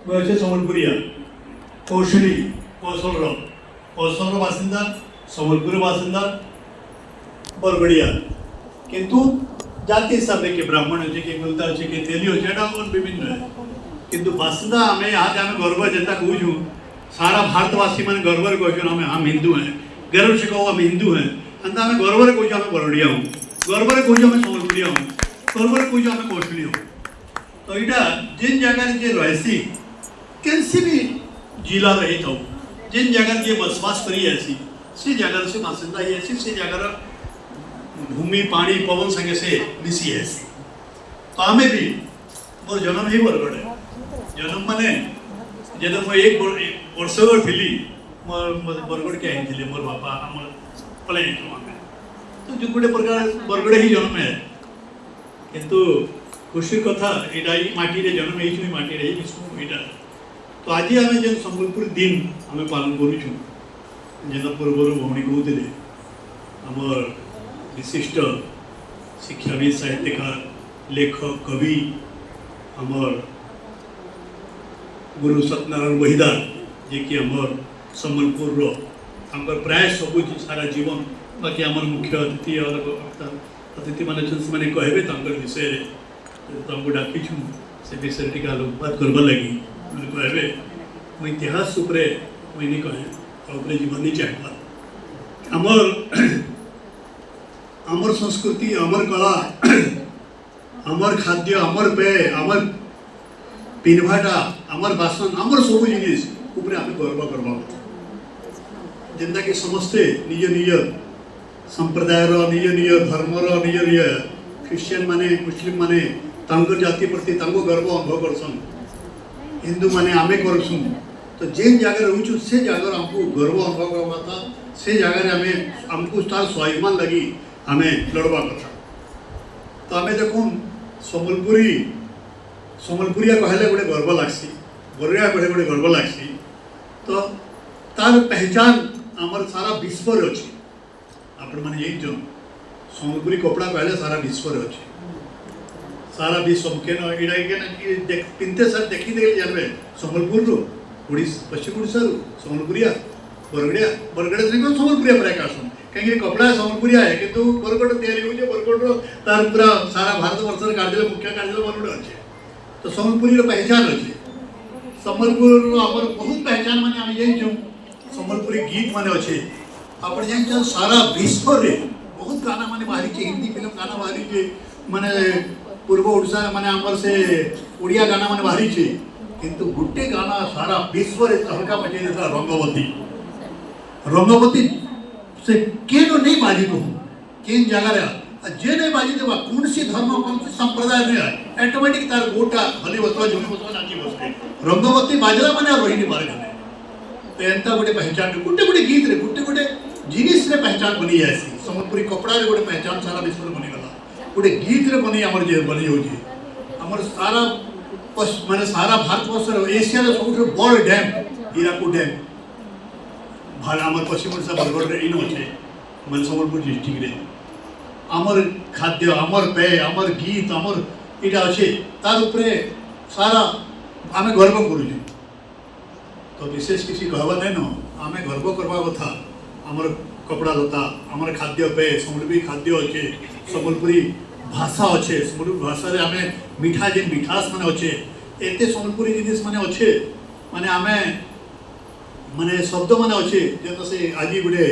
मुझे अच्छे सम्बलपुरिया कौशली कौशल बासिंदा सम्बलपुर बासिंदा बरगड़िया किंतु जाति हिसाब से कि ब्राह्मण अच्छे कि गुलता अच्छे कि तेली अच्छे विभिन्न है किंतु बासिंदा आम यहाँ के आम गर्व जेता कहूँ सारा भारतवासी मैंने गर्व कहूँ हम हिंदू हैं गर्व से कहूँ हम हिंदू हैं अंत आम गर्व कहूँ आम बरगड़िया हूँ गर्व कहूँ आम सम्बलपुरिया हूँ गर्व कहूँ आम कौशली हूँ तो यहाँ जिन जगह जे रही कैसी भी जिला रही था जिन जगह ये बसवास करी ऐसी से जगह से बासिंदा ही ऐसी से जगह भूमि पानी पवन संगे से मिसी ऐसी तो आम भी मोर जन्म ही बरगड़ है जन्म माने जब मुझे एक वर्ष थी मोर बरगड़ के आई मोर बापा आम पलै तो जो गोटे प्रकार बरगड़े ही जन्म है किंतु खुशी कथा यहाँ माटी रे जन्म हो माटी रे यहाँ तो आज आम जो सम्बलपुर दिन आम पालन करूँ जेना पूर्वर भौणी कहते आमर विशिष्ट शिक्षाविद साहित्यकार लेखक कवि आमर गुरु सत्यनारायण बहिदार जे कि आमर सम्बलपुर प्राय सब सारा जीवन बाकी आमर मुख्य अतिथि अतिथि मैंने कहबे विषय डाकी से विषय टी आलोकपात करवा लगी कहबे मुझे इतिहास उपरे मुझे कहे जीवन नहीं चाहता आमर संस्कृति आमर कला आमर खाद्य आमर पेय आमर पिन्हवाटा आमर बासन आमर सब जिनिस उपरे आम गर्व करवा जेनता कि समस्ते निज निज संप्रदायर निज निज धर्मर निज निज ख्रिश्चियन माने मुस्लिम माने तांकर जाति प्रति तांको गर्व अनुभव करसन हिंदू माने आमे करसुं तो जेन जगह रहूँ से जगह आमको गर्व अनुभव करवा था से जगह आम आमको तार स्वाभिमान लगी आम लड़वा कथा तो आम देखूँ सम्बलपुरिया कहले गोटे गर्व लगसी बरगड़िया कहले गोटे गर्व लगसी तो तार पहचान आमर सारा विश्व अच्छी आपण मैंने यही जो सम्बलपुरी कपड़ा कहले सारा विश्व अच्छी सारा विश्व के पिंते सर देखी जानवे सम्बलपुर पश्चिम ओडिशा सम्बलपुरिया बरगड़िया बरगड़े सम्बलपुरिया प्राय कहसन कहीं कपड़ा सम्बलपुरिया है कि बरगड़ या बरगड़ तार पूरा सारा भारत वर्ष कार्यालय मुख्य कार्यालय बरगड़ अच्छे तो सम्बलपुरी पहचान अच्छे सम्बलपुर आमर बहुत पहचान माने आम जाइछुं सम्बलपुरी गीत माने अच्छे आप जान सारा विश्व रे बहुत गाना माने बाहरी हिंदी फिल्म गाना बाहरी माने पूर्व ओडिशा माने आमर से ओडिया गाना माने बाहरी किंतु गोटे गाना सारा विश्व रे तहलका मचे देता रंगवती से केन नहीं बाजी कहूँ केन जगह जे नहीं बाजी देवा कौन सी धर्म कौन सी संप्रदाय नहीं ऑटोमेटिक तार गोटा हली बसवा झुमी बसवा नाची बसते रंगवती बाजला माने रही नहीं पारे तो एंता गोटे पहचान गोटे गोटे गीत रे गोटे गोटे जिनिस रे पहचान बनी जासी सम्बलपुरी कपड़ा रे गोटे पहचान सारा विश्व रे बनी गला गोटे गीत रे बनी हमर जे बनी होची हमर सारा माने सारा भारतवर्ष एशिया रे सबसे बड़ डैम हीराकुद डैम आमर पश्चिम ओडिशा बरगड़ रे इन अच्छे मैं सम्बलपुर डिस्ट्रिक्ट रे आमर खाद्य आमर पेय आमर गीत आमर इटा अच्छे तार उपरे सारा आम गर्व करूँ तो विशेष किसी कहवा नहीं न आम गर्व करवा कथा आमर कपड़ा लता आमर खाद्य पेय सम्बलपुरी खाद्य अच्छे सम्बलपुरी भाषा अच्छे सम्बलपुरी भाषा रे आम मिठा जेन मिठास माने अच्छे एते सम्बलपुरी जिनिस माने अच्छे माने आम माने शब्द माने अच्छे जो से आज गोटे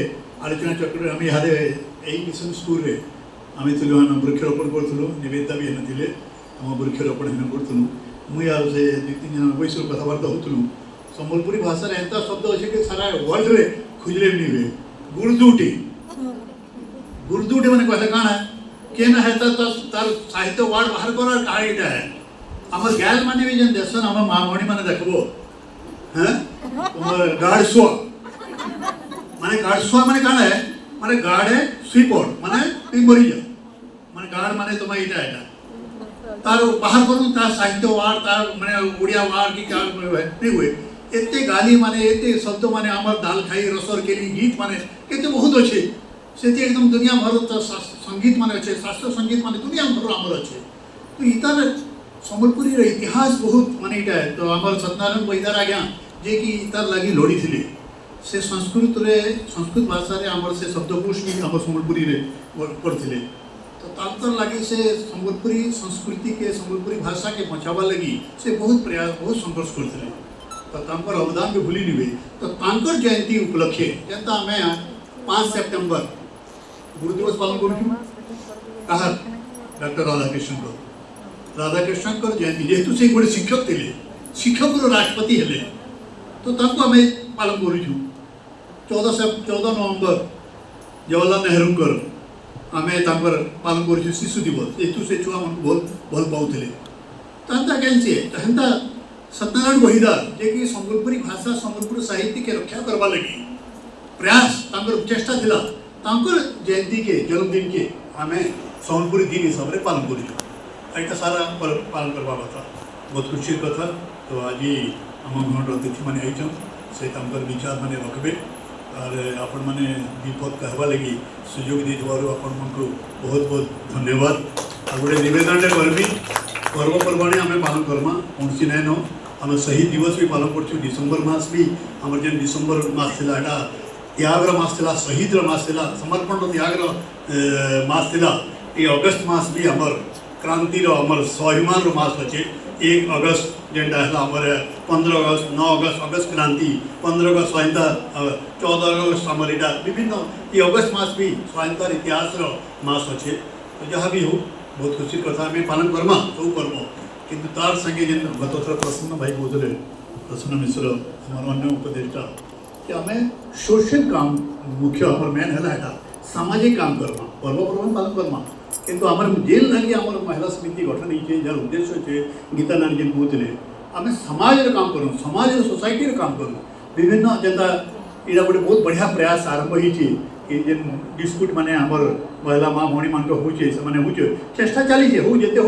आलोचना चक्र आम यहाँ यही मिशन स्कूल रे आम थी आम वृक्षरोपण करूँ निवेदिता भी हेन आम वृक्षरोपण हेन करूँ मुझे यार से 2-3 जन वैसे कथबार्ता होलु सम्बलपुरी भाषा रे एंता शब्द अच्छे कि सारा वर्ल्ड रे खुजले नहीं हुए गुरदुटी माने कहले काण है केन है तार साहित्य वार्ड बाहर कर कहा यहाँ है आम गैल माने भी जन देशन आम माँ भणी मैंने देखो हाँ गाड़सुआ माने काण है माने गार्ड है स्वीपर माने तुम मरी जा माने गार्ड माने तुम यहाँ तार बाहर करूँ तार साहित्य वार्ड तार माने ओडिया वार्ड की नहीं हुए एते गाली माने एते शब्द माने आमर दाल खाई रसर केली गीत माने केते बहुत अच्छे से एकदम दुनिया भर संगीत माने अच्छे शास्त्रीय संगीत माने दुनिया भर आमर अच्छे तो इतार सम्बलपुरी इतिहास बहुत माने इटा है तो आम सत्यनारायण बैदार आज्ञा जे कि तार लगी लड़ी थे से संस्कृत भाषा रे आमर से शब्दकोश भी आम सम्बलपुरी रे पढ़ते तो तांतर लगे से सम्बलपुरी संस्कृति के सम्बलपुरी भाषा के बचावा लगी से बहुत प्रयास बहुत संघर्ष करते तो तांकर अवदान भी भूली नहीं तो तांकर जयंती उपलक्षे जनता आम 5 सेप्टेम्बर गुरु दिवस पालन करूँ कहा डॉक्टर राधाकृष्ण जयंती जेहेतु से गोटे शिक्षक थे शिक्षक राष्ट्रपति हेले तो आम पालन करूँ 14 नवंबर जवाहरलाल नेहरू आम पालन कर शिशु दिवस जेहेतु से छुआ मन बहुत भल पाऊे तो कैसे हेन्ता सत्यनारायण बहिदार जे कि सम्बलपुरी भाषा सम्बलपुर साहित्य के रक्षा करवा लगी प्रयास चेष्टा थिला जयंती के जन्मदिन के आम सम्बलपुरी दिन हिसाब से पालन कर सारा पालन करवा कथा बहुत खुशी कथा तो आज आम घर अतिथि मैंने आई से विचार मैंने रखबे और आपण मैंने विपद कहवा लगी सुजोग दे आपण को बहुत बहुत धन्यवाद आ गोटे नवेदन करमी पर्वपर्वाणी आम पालन करमा कौन सी नाइन आम शहीद दिवस भी पालन कर डिसेम्बर मास भी आम जेन डिसेम्बर मास थी त्यागर मास थी शहीद मास थी समर्पण त्यागर मास थी ये अगस्त मास भी आमर क्रांतिर आमर स्वाभिमान मास अच्छे 1 अगस्त जेनटा है आमर 15 अगस्त 9 अगस्त क्रांति 15 अगस्त स्वाधीनता 14 अगस्त आमर यहाँ विभिन्न ये अगस्त मास भी स्वाधीनतार इतिहास मास अच्छे तो जहाँ भी हो बहुत खुशी कथा आम पालन करमा सब कर्म किंतु तार संगे जेन गत थर प्रसन्न भाई कहते प्रसन्न मिश्र आम अन्य उपदेष्टा कि आम सोशल काम मुख्य आम मेन है सामाजिक काम करमा पर्वपर्वाणी पालन करमा किंतु आम जेल लगे आम महिला समिति गठन होते जार उद्देश्य अच्छे गीता नानी जेन कहते आम समाज काम करूँ समाज सोसाइटी काम करूँ विभिन्न जेनता यहाँ गोटे बहुत बढ़िया प्रयास आरंभ होती जेन डिस्प्यूट माने आमर महिला माँ भौणी मान हो चेष्टा चली हो